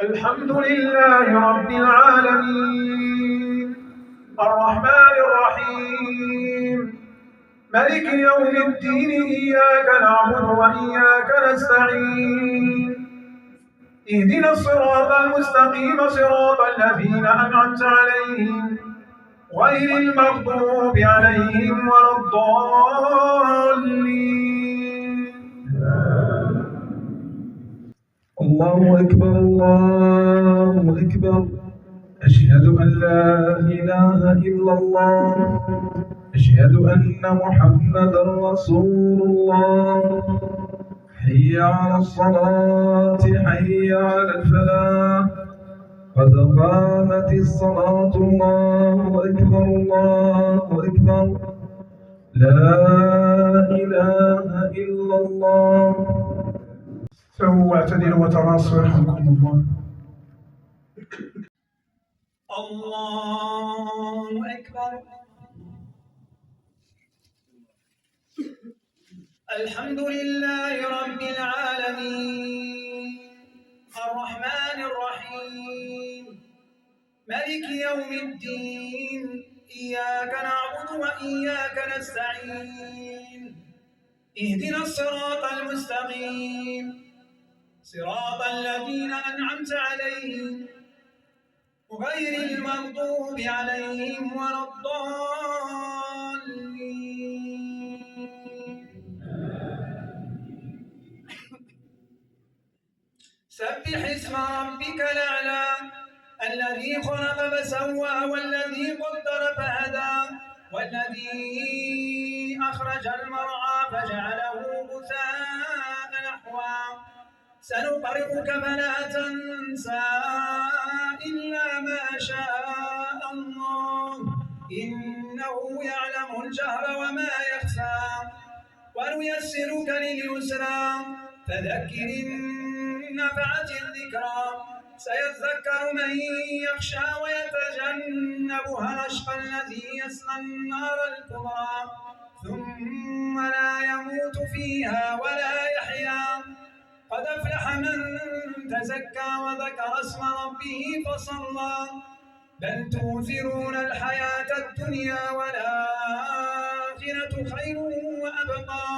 الحمد لله رب العالمين الرحمن الرحيم ملك يوم الدين إياك نعبد وإياك نستعين اهدنا الصراط المستقيم صراط الذين أنعمت عليهم غير المغضوب عليهم ولا الضالين. الله أكبر الله أكبر أشهد أن لا إله إلا الله أشهد أن محمدا رسول الله حي على الصلاة حي على الفلاح قد قامت الصلاة الله أكبر الله أكبر لا إله إلا الله. سووا واعتدلوا وتراصوا يرحمكم الله. الله أكبر. الحمد لله رب العالمين الرحمن الرحيم ملك يوم الدين إياك نعبد وإياك نستعين اهدنا الصراط المستقيم صراط الذين أنعمت عليهم غير المغضوب عليهم ولا الضالين. سبح اسم ربك الأعلى الذي خلق فسوى والذي قدر فهدى والذي أخرج المرعى فجعله غثاء نحوا سنقرئك فلا تنسى إلا ما شاء الله إنه يعلم الجهر وما يخفى ونيسرك لليسرى فذكر إن نفعت الذكرى سيذكر من يخشى ويتجنبها الأشقى الذي يصلى النار الكبرى ثم لا يموت فيها ولا يحيا قد أفلح من تزكى وذكر اسم ربه فصلى بل تؤثرون الحياة الدنيا والآخرة خير وأبقى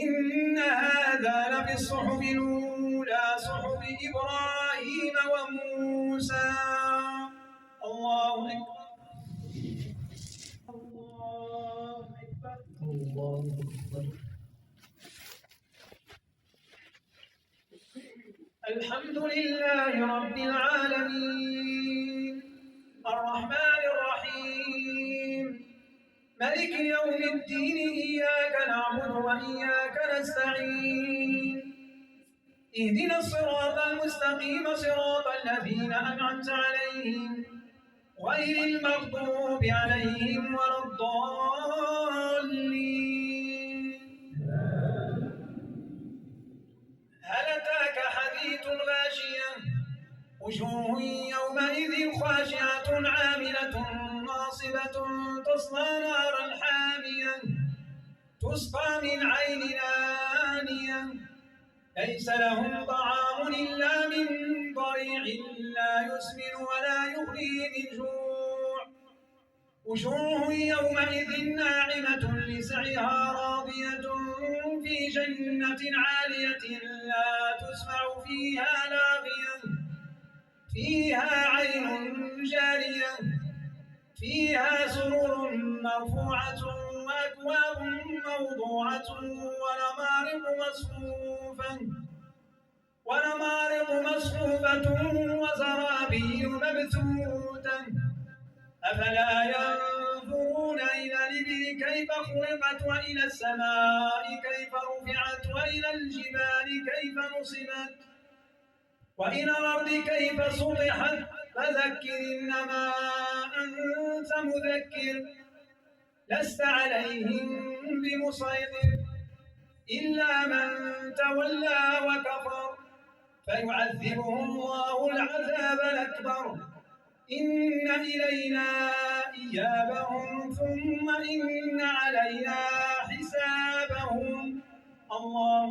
إن هذا لفي الصحف الأولى صحف إبراهيم وموسى. الله أكبر الله أكبر الله أكبر. الحمد لله رب العالمين الرحمن الرحيم ملك يوم الدين إياك نعبد وإياك نستعين اهدنا الصراط المستقيم صراط الذين أنعمت عليهم غير المغضوب عليهم ولا الضالين. هل أتاك حديث الغاشية وجوه يومئذ خاشعة عاملة ناصبة تصلى نارا حامية تسقى من عين آنية ليس لهم طعام إلا من ضريع لا يسمن ولا يغني من جوع وجوه يومئذ ناعمة لسعيها راضية في جنة عالية لا تسمع فيها لاغية فيها عين جارية فيها سرر مرفوعة وأكواب موضوعة ونمارق مصفوفة وزرابي مبثوثة أفلا ينظرون إلى الإبل كيف خلقت وإلى السماء كيف رفعت وإلى الجبال كيف نصبت وإلى الأرض كيف سطحت فذكر إنما أنت مذكر لست عليهم بمسيطر إلا من تولى وكفر فيعذبه الله العذاب الأكبر إن إلينا إيابهم ثم إن علينا حسابهم. الله